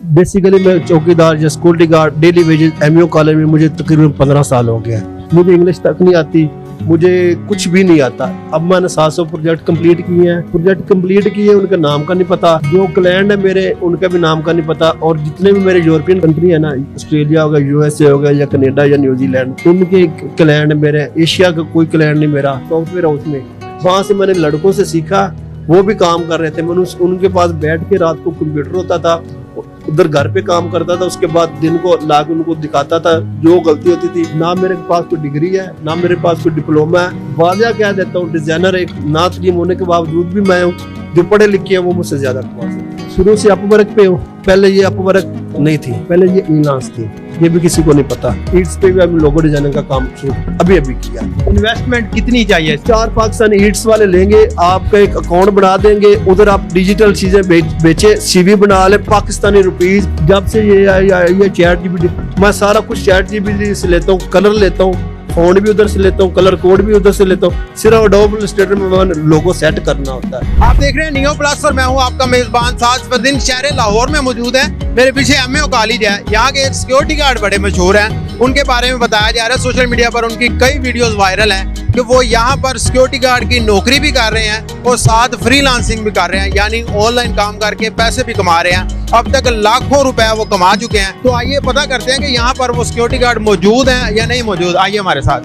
Basically मैं चौकीदार या security guard daily wages MU college में मुझे तकरीबन 15 साल हो गया है। मुझे इंग्लिश तक नहीं आती, मुझे कुछ भी नहीं आता। अब मैंने 700 प्रोजेक्ट कंप्लीट किए हैं। उनका नाम का नहीं पता, जो क्लाइंट है मेरे उनका भी नाम का नहीं पता। और जितने भी मेरे यूरोपियन कंट्री है ना, ऑस्ट्रेलिया होगा, यूएसए होगा या कनाडा या न्यूजीलैंड, उनके क्लाइंट मेरे, एशिया का कोई क्लाइंट नहीं मेरा। सॉफ्टवेयर हाउस में वहां से मैंने लड़कों से सीखा, वो भी काम कर रहे थे। मैंने उनके पास बैठ के रात को कंप्यूटर होता था, उधर घर पे काम करता था। उसके बाद दिन को लाके उनको दिखाता था जो गलती होती थी। ना मेरे पास कोई डिग्री है, ना मेरे पास कोई डिप्लोमा है। वादिया कह देता हूँ, डिजाइनर एक ना तलीम होने के बावजूद भी मैं हूँ। जो पढ़े लिखे हैं वो मुझसे ज्यादा शुरू से अपवर्क पे हूँ। पहले ये अपवर्क नहीं थी, पहले ये फ्रीलांस थी, ये भी किसी को नहीं पता। ईट्स पे भी अभी लोगो डिजाइनिंग का काम अभी किया। इन्वेस्टमेंट कितनी चाहिए? 4 पाकिस्तानी ईट्स वाले लेंगे, आपका एक अकाउंट बना देंगे, उधर आप डिजिटल चीजें बेचे, सीवी बना ले, पाकिस्तानी रुपीज। जब से ये चैट जीपीटी, मैं सारा कुछ चैट जीपीटी से लेता हूँ, कलर लेता हूँ, फॉन्ट भी उधर से लेता हूँ, कलर कोड भी उधर से लेता हूँ। सिर्फ एडोब इलस्ट्रेटर में लोगो सेट करना होता है। आप देख रहे हैं नियो प्लस और मैं हूं आपका मेजबान साज फरदीन। शहर लाहौर में मौजूद है। मेरे पीछे एमए कॉलेज है। यहाँ के एक सिक्योरिटी गार्ड बड़े मशहूर हैं, उनके बारे में बताया जा रहा है। सोशल मीडिया पर उनकी कई वीडियोस वायरल हैं कि वो यहाँ पर सिक्योरिटी गार्ड की नौकरी भी कर रहे हैं और साथ फ्रीलांसिंग भी कर रहे हैं, यानी ऑनलाइन काम करके पैसे भी कमा रहे हैं। अब तक लाखों रुपए वो कमा चुके हैं। तो आइए पता करते हैं कि यहाँ पर वो सिक्योरिटी गार्ड मौजूद हैं या नहीं मौजूद। आइए हमारे साथ।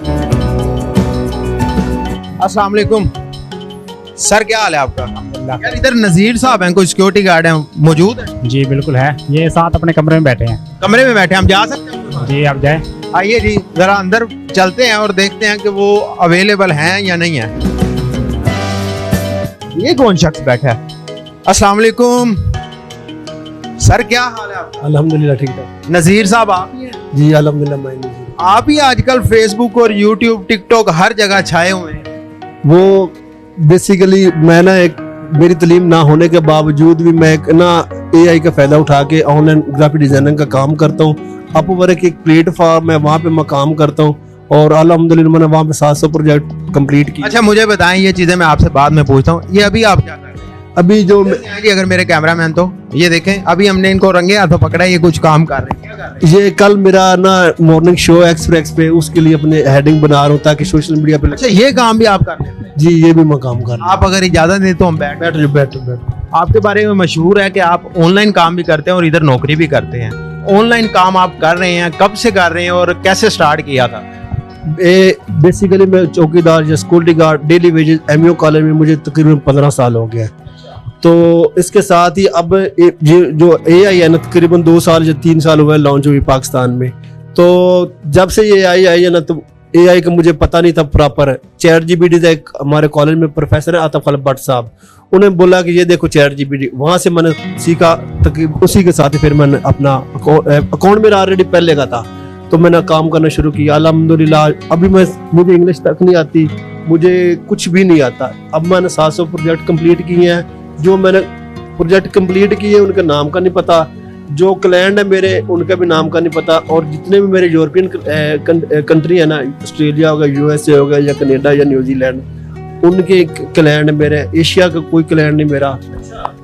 अस्सलाम वालेकुम सर, क्या हाल है आपका? यार इधर नजीर साहब हैं, कोई सिक्योरिटी गार्ड हैं, मौजूद है? जी बिल्कुल है, ये साथ अपने कमरे में बैठे हैं। कमरे में बैठे हैं, हम जा सकते हैं? जी आप जाए। आइए जी, जरा अंदर चलते हैं और देखते हैं कि वो अवेलेबल हैं या नहीं है। ये कौन शख्स बैठा है? अस्सलाम वालेकुम सर, क्या हाल है आपका? अल्हम्दुलिल्लाह ठीक ठाक। नजीर साहब आप ही हैं? जी अल्हम्दुलिल्लाह मैं नज़ीर। आप ही आजकल फेसबुक और यूट्यूब, टिकटॉक हर जगह छाए हुए हैं। वो बेसिकली मैं ना, एक मेरी तालीम ना होने के बावजूद भी मैं एक ना एआई का फायदा उठा के ऑनलाइन ग्राफिक डिजाइनिंग का काम करता हूँ। अपवर्क एक प्लेटफॉर्म है, वहाँ पे मैं काम करता हूँ और अल्हम्दुलिल्लाह मैंने वहाँ पे 700 प्रोजेक्ट कंप्लीट किए। अच्छा मुझे बताएं, ये चीजें मैं आपसे बाद में पूछता हूँ। ये अभी आप क्या कर रहे हैं? अभी जो जी अगर मेरे कैमरामैन तो ये देखें, अभी हमने इनको रंगे हाथों पकड़ा है, ये कुछ काम कर रहे हैं। क्या कर रहे हैं? ये कल मेरा ना मॉर्निंग शो एक्सप्रेस पे, उसके लिए अपने हेडिंग बना रहा हूँ ताकि सोशल मीडिया पे। अच्छा ये काम भी आप कर रहे हैं? जी ये भी मैं काम कर रहा हूँ। आप अगर इजाजत दें तो हम बैठ। आपके बारे में मशहूर है कि आप ऑनलाइन काम भी करते हैं और इधर नौकरी भी करते हैं। ऑनलाइन काम आप कर रहे हैं, कब से कर रहे हैं और कैसे स्टार्ट किया था? बेसिकली मैं चौकीदार या security guard daily wages MU college में मुझे तकरीबन 15 साल हो गया है। तो इसके साथ ही अब जो एआई है ना, तकरीबन 2 साल या 3 साल हुए लॉन्च हुई पाकिस्तान में। तो जब से ये एआई आई है ना, तो एआई का मुझे पता नहीं था प्रॉपर। चैट जीपीटी का एक हमारे कॉलेज में प्रोफेसर है आतिफ भट्ट साहब, उन्हें बोला कि ये देखो चैट जीपीटी, वहां से मैंने सीखा। तकरीबन उसी के साथ ही फिर मैंने अपना अकाउंट मेरा ऑलरेडी पहले का था, तो मैंने काम करना शुरू किया। अल्हम्दुलिल्लाह अभी मुझे इंग्लिश तक नहीं आती, मुझे कुछ भी नहीं आता। अब मैंने 700 प्रोजेक्ट कंप्लीट किए हैं। जो मैंने प्रोजेक्ट कंप्लीट किए उनका नाम का नहीं पता, जो क्लाइंट है मेरे उनका भी नाम का नहीं पता। और जितने भी मेरे यूरोपियन कंट्री है ना, ऑस्ट्रेलिया होगा, यूएसए होगा या कनाडा या न्यूजीलैंड, उनके क्लाइंट मेरे, एशिया का कोई क्लाइंट नहीं मेरा।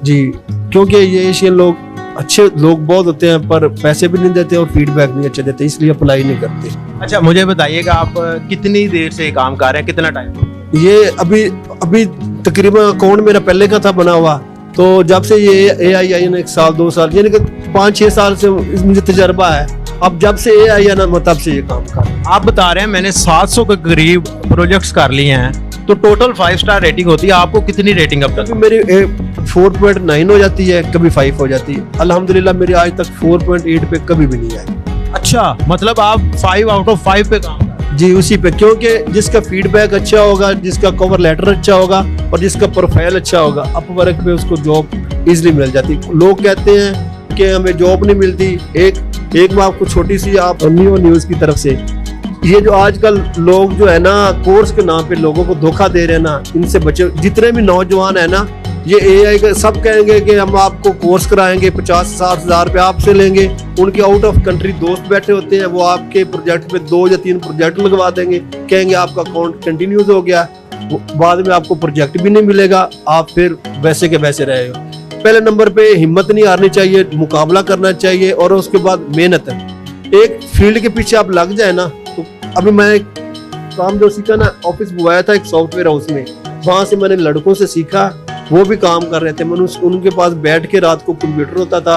जी क्योंकि ये एशियन लोग अच्छे लोग बहुत होते हैं पर पैसे भी नहीं देते और फीडबैक नहीं अच्छे देते, इसलिए अप्लाई नहीं करते। अच्छा मुझे बताइएगा, आप कितनी देर से काम कर रहे हैं, कितना टाइम? ये अभी तकरीबन अकाउंट मेरा पहले का था बना हुआ। तो जब से ये एआई आई ना, 1 साल 2 साल यानी कि 5-6 साल से मुझे तजर्बा है। अब जब से एआई है ना, तब से ये काम कर। आप बता रहे हैं मैंने 700 के करीब प्रोजेक्ट्स कर लिए हैं, तो टोटल 5 स्टार रेटिंग होती है। आपको कितनी रेटिंग अब तक? मेरी 4.9 हो जाती है, कभी 5 हो जाती है। अल्हम्दुलिल्लाह मेरी आज तक 4.8 पे कभी भी नहीं आई। अच्छा मतलब आप 5 आउट ऑफ 5 पे काम? जी उसी पे, क्योंकि जिसका फीडबैक अच्छा होगा, जिसका कवर लेटर अच्छा होगा और जिसका प्रोफाइल अच्छा होगा, अपवर्क पे उसको जॉब इजीली मिल जाती। लोग कहते हैं कि हमें जॉब नहीं मिलती। एक मैं आपको छोटी सी आप न्यूज़ की तरफ से, ये जो आजकल लोग जो है ना कोर्स के नाम पे लोगों को धोखा दे रहे हैं ना, इनसे बचे। जितने भी नौजवान है ना, ये एआई का सब कहेंगे कि हम आपको कोर्स कराएंगे, 50-60 हज़ार रुपये आपसे लेंगे। उनके आउट ऑफ कंट्री दोस्त बैठे होते हैं, वो आपके प्रोजेक्ट पे 2 या 3 प्रोजेक्ट लगवा देंगे, कहेंगे आपका अकाउंट कंटिन्यूज हो गया। बाद में आपको प्रोजेक्ट भी नहीं मिलेगा, आप फिर वैसे के वैसे रहे हो। पहले नंबर पे हिम्मत नहीं हारनी चाहिए, मुकाबला करना चाहिए, और उसके बाद मेहनत है। एक फील्ड के पीछे आप लग जाए ना, तो अभी मैं एक काम जो सीखा ना, ऑफिस बुलाया था एक सॉफ्टवेयर हाउस में, वहां से मैंने लड़कों से सीखा, वो भी काम कर रहे थे। मैंने उनके पास बैठ के रात को कंप्यूटर होता था,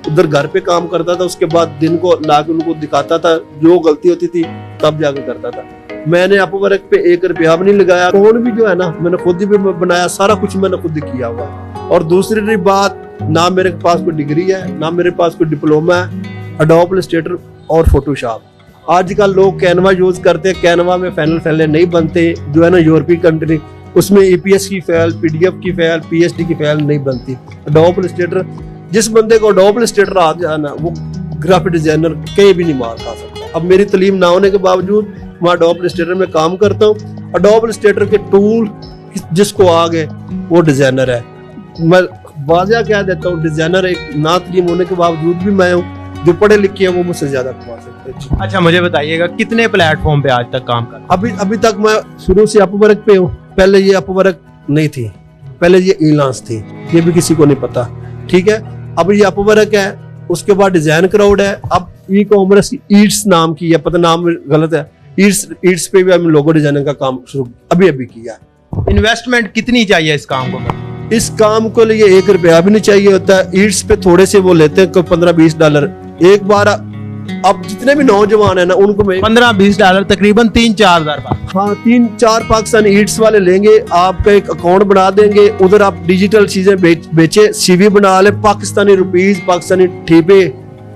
उधर घर पे काम करता था, उसके बाद दिन को लाके उनको दिखाता था, जो गलती होती थी तब जाके करता था। मैंने अपवर्क पे 1 रुपया भी नहीं लगाया। फोन भी जो है ना मैंने खुद ही बनाया, सारा कुछ मैंने खुद ही किया हुआ है। और दूसरी बात, ना मेरे पास कोई डिग्री है, ना मेरे पास कोई डिप्लोमा है। एडोब इलस्ट्रेटर और फोटोशॉप, आजकल लोग कैनवा यूज करते हैं, कैनवा में फाइनल फाइलें नहीं बनते, जो है ना यूरोपीय कंट्री, उसमें EPS की फाइल, PDF की फाइल, PSD की फाइल नहीं बनती। एडोब इलस्ट्रेटर, जिस बंदे को एडोब इलस्ट्रेटर आ जाए ना, वो ग्राफिक डिजाइनर कहीं भी नहीं मार खा सकता। अब मेरी तालीम ना होने के बावजूद मैं एडोब इलस्ट्रेटर में काम करता हूँ। एडोब इलस्ट्रेटर के टूल जिसको आ गए वो डिजाइनर है। मैं वाज़ह कह देता हूँ, डिजाइनर एक ना तालीम होने के बावजूद भी मैं हूँ, जो पढ़े लिखे हैं वो मुझसे ज्यादा कमा सकते हैं। अच्छा, मुझे बताइएगा कितने प्लेटफॉर्म पे आज तक काम कर? अभी तक मैं शुरू से अपवर्क पे हूँ। पहले ये अपवर्क नहीं थी, पहले ये इलांस थी, ये भी किसी को नहीं पता, ठीक है। अब ये अपवर्क है, उसके बाद डिजाइन क्राउड है, अब ई-कॉमर्स ईट्स नाम की है, पता नाम गलत है, ईट्स पे भी हम लोगो डिजाइनिंग का काम शुरू अभी किया। इन्वेस्टमेंट कितनी चाहिए इस काम को? इस काम को लिए 1 रुपया भी नहीं चाहिए होता है। ईट्स पे थोड़े से वो लेते हैं, कोई $15-20 एक बार। अब जितने भी नौजवान है ना, उनको मैं $15-20 तकरीबन 3-4 हज़ार। हाँ, 3-4 पाकिस्तानी ईट्स वाले लेंगे, आपका एक अकाउंट बना देंगे, उधर आप डिजिटल चीजें बेचे, CV बना ले, पाकिस्तानी रुपीज, पाकिस्तानी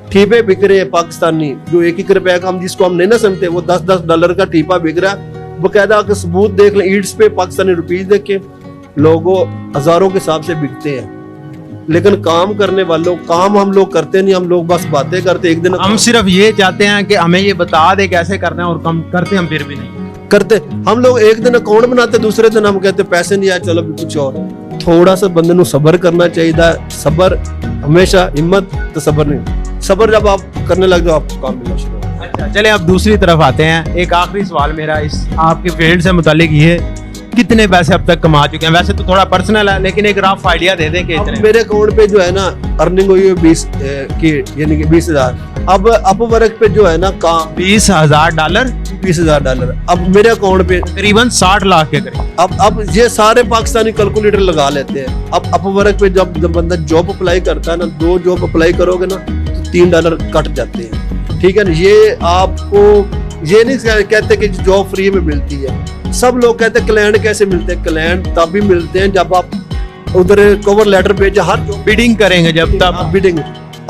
ठीपे बिक रहे हैं पाकिस्तानी, जो 1-1 रुपया का हम जिसको हम नहीं ना समझते, वो $10-10 का ठीपा बिक रहा है। बकायदा के सबूत देख लें, ईट्स पे पाकिस्तानी रुपीज देखे, लोगों हजारों के हिसाब से बिकते हैं। लेकिन काम करने वालों, काम हम लोग करते नहीं, हम लोग बस बातें करते। एक दिन हम सिर्फ ये चाहते हैं कि हमें ये बता दे कैसे करना है, और कम करते हम फिर भी नहीं करते। हम लोग एक दिन अकाउंट बनाते, दूसरे दिन हम कहते पैसे नहीं आए, चलो भी कुछ और। थोड़ा सा बंदे को सब्र करना चाहिए, सब्र हमेशा, हिम्मत तो सब्र नहीं, सब्र जब आप करने लग जाओ आपको काम मिलना शुरू होगा। अच्छा, चले अब दूसरी तरफ आते हैं। एक आखिरी सवाल मेरा इस आपके फील्ड से मुतालिक ये, कितने पैसे अब तक कमा चुके हैं? वैसे तो थोड़ा पर्सनल है, लेकिन एक रफ आइडिया दे दें कि इतने। मेरे अकाउंट पे जो है ना अर्निंग हुई है 20 की, यानी कि 20,000। अब अपवर्क पे जो है ना काम $20,000 $20,000 अब मेरे अकाउंट पे तकरीबन 60 लाख के करीब। अब ये सारे पाकिस्तानी कैलकुलेटर लगा लेते हैं। अब अपवर्क पे जब बंदा जॉब अप्लाई करता है ना, 2 जॉब अप्लाई करोगे ना तो $3 कट जाते हैं, ठीक है ना। ये आपको ये नहीं कहते कि जॉब फ्री में मिलती है। सब लोग कहते हैं क्लाइंट कैसे मिलते हैं, क्लाइंट तब भी मिलते हैं जब आप उधर कवर लेटर भेजा, हर बिडिंग करेंगे जब तक बिडिंग।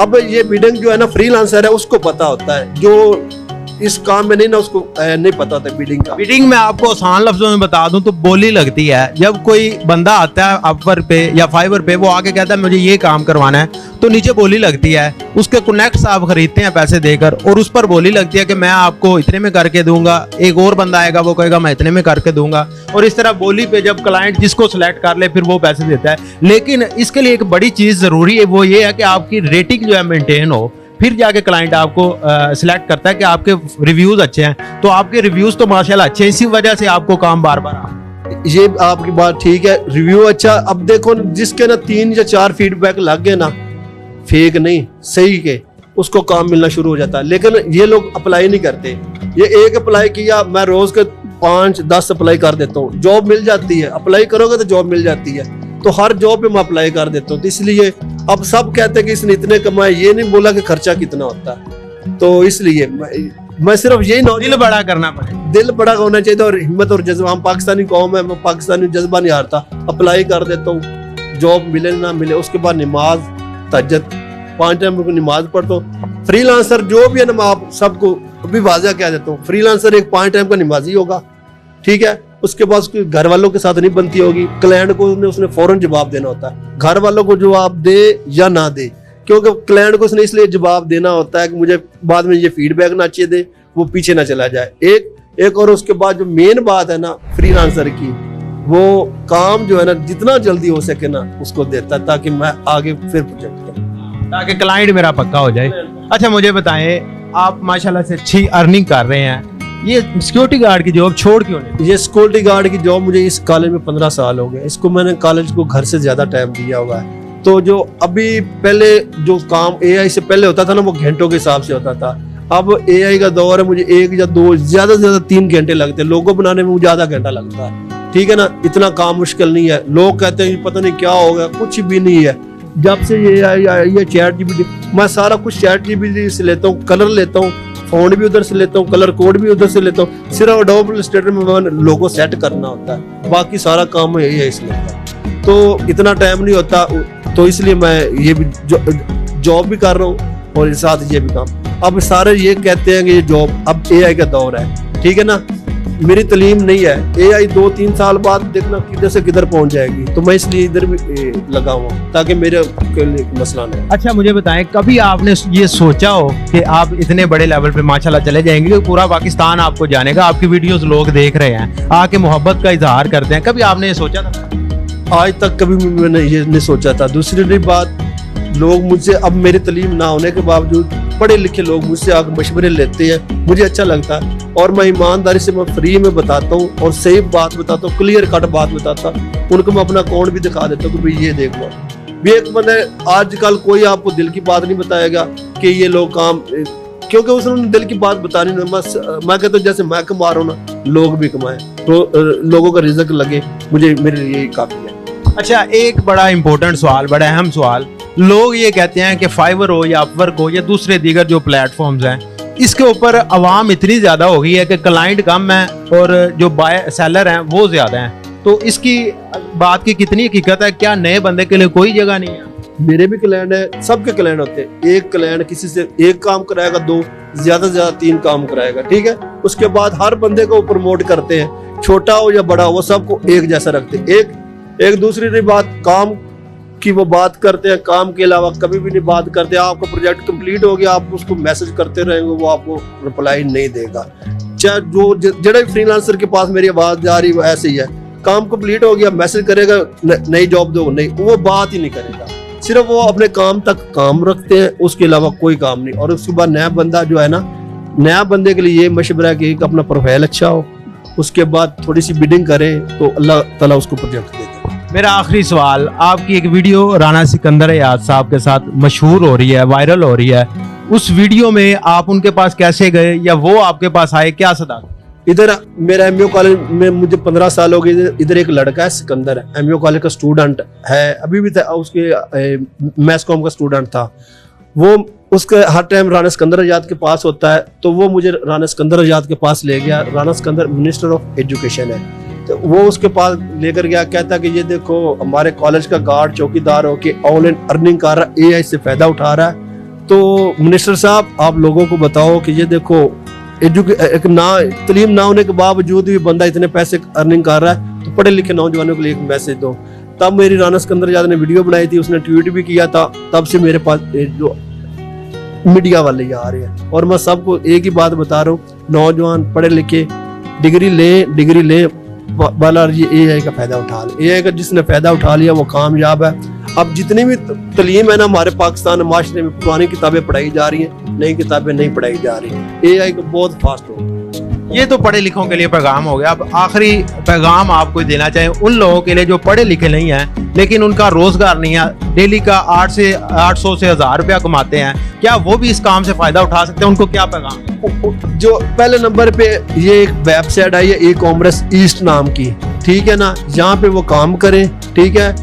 अब ये बिडिंग जो है ना फ्रीलांसर है उसको पता होता है, जो इस काम में नहीं ना उसको नहीं पता होता बिडिंग का। बिडिंग में आपको आसान लफ्जों में बता दूं तो बोली लगती है। जब कोई बंदा आता है अपवर्क पे या फाइवर पे, वो आके कहता है मुझे ये काम करवाना है, तो नीचे बोली लगती है, उसके कनेक्ट्स आप खरीदते हैं पैसे देकर, और उस पर बोली लगती है कि मैं आपको इतने में करके दूंगा। एक और बंदा आएगा, वो कहेगा मैं इतने में करके दूंगा, और इस तरह बोली पे जब क्लाइंट जिसको सिलेक्ट कर ले फिर वो पैसे देता है। लेकिन इसके लिए एक बड़ी चीज जरूरी है, वो ये है कि आपकी रेटिंग जो है मेंटेन हो, फिर जाके क्लाइंट आपको सिलेक्ट करता है कि आपके रिव्यूज अच्छे हैं। तो आपके रिव्यूज तो माशाल्लाह अच्छे हैं, इसी वजह से आपको काम बार बार। ये आपकी बात ठीक है, रिव्यू अच्छा। अब देखो जिसके ना 3 या 4 फीडबैक लग गए ना, फेक नहीं सही के, उसको काम मिलना शुरू हो जाता है। लेकिन ये लोग अप्लाई नहीं करते। ये एक अप्लाई किया, मैं रोज के 5-10 अप्लाई कर देता हूँ, जॉब मिल जाती है। अप्लाई करोगे तो जॉब मिल जाती है, तो हर जॉब पे मैं अप्लाई कर देता हूँ। तो इसलिए अब सब कहते हैं कि इसने इतने कमाए, ये नहीं बोला कि खर्चा कितना होता है। तो इसलिए मैं सिर्फ यही दिल बड़ा करना पड़ेगा, दिल बड़ा होना चाहिए और हिम्मत और जज्बा। हम पाकिस्तानी कौम है, मैं पाकिस्तानी जज्बा नहीं हारता, अप्लाई कर देता हूँ, जॉब मिले ना मिले। उसके बाद नमाज तहज्जुद 5 टाइम की नमाज पढ़ता हूँ। फ्रीलांसर जो भी है ना, मैं आप सबको अभी वाज़ह कह देता हूँ, फ्रीलांसर एक 5 टाइम का नमाजी होगा, ठीक है। उसके बाद उसके घर वालों के साथ नहीं बनती होगी, क्लाइंट को उसने फौरन जवाब देना होता है। घर वालों को जवाब दे या ना दे, क्योंकि क्लाइंट को उसने इसलिए जवाब देना होता है कि मुझे बाद में ये फीडबैक ना चाहिए दे, वो पीछे ना चला जाए। एक और उसके बाद जो मेन बात है ना फ्रीलांसर की, वो काम जो है ना जितना जल्दी हो सके ना उसको देता है, ताकि मैं आगे फिर प्रोजेक्ट करूं, ताकि क्लाइंट मेरा पक्का हो जाए। अच्छा, मुझे बताएं, आप माशाल्लाह से अच्छी अर्निंग कर रहे हैं, ये सिक्योरिटी गार्ड की जॉब छोड़ क्यों नहीं? ये सिक्योरिटी गार्ड की जॉब मुझे इस कॉलेज में 15 साल हो गए। इसको मैंने कॉलेज को घर से ज्यादा टाइम दिया हुआ है, तो जो अभी पहले जो काम एआई से पहले होता था ना, वो घंटों के हिसाब से होता था। अब एआई का दौर है, मुझे 1 या 2 ज्यादा से ज्यादा 3 घंटे लगते हैं। लोगो बनाने में मुझे आधा घंटा लगता है, ठीक है ना। इतना काम मुश्किल नहीं है। लोग कहते हैं पता नहीं क्या होगा, कुछ भी नहीं है। जब से ये ये चैट जीपीटी, मैं सारा कुछ चैट जीपीटी से लेता हूँ, कलर लेता हूँ, फ़ॉन्ट भी उधर से लेता हूँ, कलर कोड भी उधर से लेता हूँ। सिर्फ एडोब इलस्ट्रेटर में लोगो सेट करना होता है, बाकी सारा काम है ये इसलिए होता है। तो इतना टाइम नहीं होता, तो इसलिए मैं ये भी जॉब भी कर रहा हूँ और साथ ये भी काम। अब सारे ये कहते हैं कि ये जॉब अब एआई का दौर है, ठीक है ना। मेरी तालीम नहीं है, एआई 2-3 साल बाद देखना किधर से किधर पहुंच जाएगी। तो मैं इसलिए इधर भी लगा हुआ ताकि मेरे के लिए मसला नहीं। अच्छा मुझे बताएं, कभी आपने ये सोचा हो कि आप इतने बड़े लेवल पे माशाल्लाह चले जाएंगे कि पूरा पाकिस्तान आपको जानेगा, आपकी वीडियोस लोग देख रहे हैं, आके मोहब्बत का इजहार करते हैं, कभी आपने ये सोचा था? आज तक कभी मैंने ये नहीं सोचा था। दूसरी बात, लोग मुझसे अब मेरी तालीम ना होने के बावजूद पढ़े लिखे लोग मुझसे आकर मशवरे लेते हैं, मुझे अच्छा लगता है। और मैं ईमानदारी से मैं फ्री में बताता हूँ और सही बात बताता हूँ, क्लियर कट बात बताता हूँ। उनको मैं अपना अकाउंट भी दिखा देता हूँ कि भाई ये देख लो। भी एक बंदे आजकल कोई आपको दिल की बात नहीं बताएगा कि ये लोग काम, क्योंकि उसने दिल की बात बतानी नहीं। मैं कहता हूँ जैसे मैं कमा रहा हूँ ना, लोग भी कमाए, तो लोगों का रिजक लगे, मुझे मेरे लिए काफी है। अच्छा एक बड़ा इंपॉर्टेंट सवाल, बड़ा अहम सवाल, लोग ये कहते हैं कि फाइवर हो या अपवर्क हो या दूसरे दीगर जो प्लेटफॉर्म्स हैं, इसके ऊपर आवाम इतनी ज़्यादा हो गई है कि क्लाइंट कम है और जो बाय सेलर हैं वो ज़्यादा हैं। तो इसकी बात की कितनी हकीकत है? क्या नए बंदे के लिए कोई जगह नहीं है? मेरे भी क्लाइंट है, सबके क्लाइंट होते हैं। एक क्लाइंट किसी से एक काम कराएगा, 2 ज्यादा से ज्यादा 3 काम कराएगा, ठीक है। उसके बाद हर बंदे को प्रमोट करते हैं, छोटा हो या बड़ा हो, वो सबको एक जैसा रखते हैं। एक दूसरी बात, काम की वो बात करते हैं, काम के अलावा कभी भी नहीं बात करते। आपका प्रोजेक्ट कंप्लीट हो गया, आप उसको मैसेज करते रहेंगे, वो आपको रिप्लाई नहीं देगा। चाहे जो जड़े फ्रीलांसर के पास मेरी आवाज जा रही है वो ऐसे ही है, काम कंप्लीट हो गया मैसेज करेगा, नई जॉब दो, नहीं, वो बात ही नहीं करेगा। सिर्फ वो अपने काम तक काम रखते हैं, उसके अलावा कोई काम नहीं। और उसके बाद नया बंदा जो है ना, नया बंदे के लिए ये मशवरा है कि अपना प्रोफाइल अच्छा हो, उसके बाद थोड़ी सी बिडिंग करे तो अल्लाह ताला उसको प्रोजेक्ट देता है। मेरा आखिरी सवाल, आपकी एक वीडियो राना सिकंदर याद साहब के साथ मशहूर हो रही है, वायरल हो रही है, उस वीडियो में आप उनके पास कैसे गए या वो आपके पास आए, क्या सदा? इधर मेरा एमयू कॉलेज में मुझे 15 साल हो गए। इधर एक लड़का है सिकंदर, एमयू कॉलेज का स्टूडेंट है, अभी भी था, उसके मैस कॉम का स्टूडेंट था वो। उसका हर टाइम राना सिकंदर आजाद के पास होता है, तो वो मुझे राना सिकंदर आजाद के पास ले गया। Rana Sikandar minister of education है, तो वो उसके पास लेकर गया, कहता कि ये देखो हमारे कॉलेज का गार्ड चौकीदार हो के ऑनलाइन अर्निंग कर रहा है, एआई से फायदा उठा रहा है। तो मिनिस्टर साहब आप लोगों को बताओ कि ये देखो एक तालीम ना होने के बावजूद भी बंदा इतने पैसे अर्निंग कर रहा है, तो पढ़े लिखे नौजवानों के लिए एक मैसेज दो। तब मेरी राना सिकंदर आजाद ने वीडियो बनाई थी, उसने ट्वीट भी किया था। तब से मेरे पास जो मीडिया वाले ही आ रहे हैं, और मैं सबको एक ही बात बता रहा हूँ, नौजवान पढ़े लिखे डिग्री ले वाला ये एआई का फायदा उठा ले। एआई का जिसने फायदा उठा लिया वो कामयाब है। अब जितनी भी तालीम है ना हमारे पाकिस्तान माशरे में, पुरानी किताबें पढ़ाई जा रही हैं, नई किताबें नहीं पढ़ाई जा रही। एआई को बहुत फास्ट हो। ये तो पढ़े लिखों के लिए पैगाम हो गया। अब आखिरी पैगाम आप कोई देना चाहें उन लोगों के लिए जो पढ़े लिखे नहीं हैं लेकिन उनका रोजगार नहीं है, डेली का 800 से 1000 रुपया कमाते हैं, क्या वो भी इस काम से फायदा उठा सकते हैं? उनको क्या पैगाम है? जो पहले नंबर पे ये एक वेबसाइट आई है ई-कॉमर्स ईस्ट नाम की, ठीक है ना, यहाँ पे वो काम करें, ठीक है।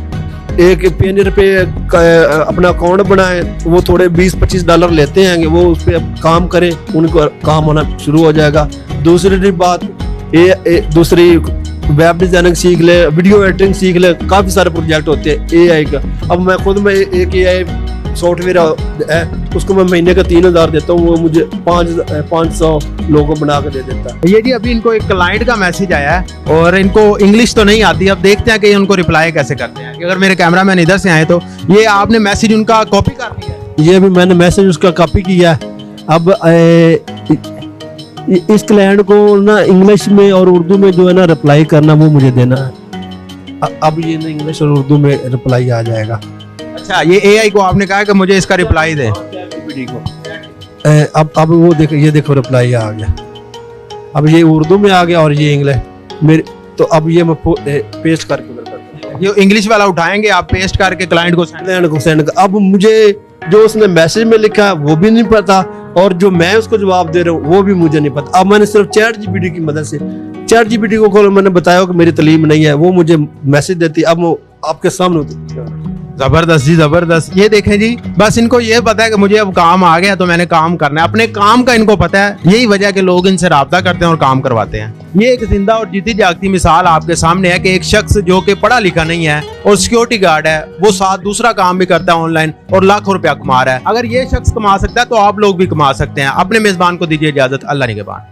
एक पेनियर पे अपना अकाउंट बनाए, वो थोड़े $20-25 लेते हैं, वो उस पर काम करें, उनको काम होना शुरू हो जाएगा। दूसरी बात दूसरी वेब डिजाइनिंग सीख ले, वीडियो एडिटिंग सीख ले, काफी सारे प्रोजेक्ट होते हैं एआई का। अब मैं खुद में एक एआई सॉफ्टवेयर है, उसको मैं महीने का 3000 देता हूँ, वो मुझे 500 लोगों बना के दे देता है। ये जी अभी इनको एक क्लाइंट का मैसेज आया है और इनको इंग्लिश तो नहीं आती, अब देखते हैं कि उनको रिप्लाई कैसे करते हैं। अगर मेरे कैमरामैन इधर से आए तो ये आपने मैसेज उनका कॉपी कर दिया है? ये भी मैंने मैसेज उसका कॉपी किया है। अब इस क्लाइंट को ना इंग्लिश में और उर्दू में जो है ना रिप्लाई करना, वो मुझे देना है। अब ये ना इंग्लिश और उर्दू में रिप्लाई आ जाएगा। अच्छा, ये एआई को आपने कहा कि मुझे इसका रिप्लाई दे। अब वो देखो, ये देखो रिप्लाई आ गया। अब ये उर्दू में आ गया और ये इंग्लिश मेरे, तो अब ये मैं पेस्ट करके ये इंग्लिश वाला उठाएंगे आप, पेस्ट करके क्लाइंट को सेंड अब मुझे जो उसने मैसेज में लिखा है वो भी नहीं पता, और जो मैं उसको जवाब दे रहा हूँ वो भी मुझे नहीं पता। अब मैंने सिर्फ चैट जीपीटी की मदद से, चैट जीपीटी को खोलो, मैंने बताया कि मेरी तालीम नहीं है, वो मुझे मैसेज देती, अब वो आपके सामने होती है। जबरदस्त जी, जबरदस्त। ये देखें जी, बस इनको ये पता है कि मुझे अब काम आ गया तो मैंने काम करना है, अपने काम का इनको पता है। यही वजह कि लोग इनसे राब्ता करते हैं और काम करवाते हैं। ये एक जिंदा और जीती जागती मिसाल आपके सामने है कि एक शख्स जो कि पढ़ा लिखा नहीं है और सिक्योरिटी गार्ड है, वो साथ दूसरा काम भी करता है ऑनलाइन और लाखों रुपया कमा रहा है। अगर ये शख्स कमा सकता है तो आप लोग भी कमा सकते हैं। अपने मेजबान को दीजिए इजाजत। अल्लाह निगहबान।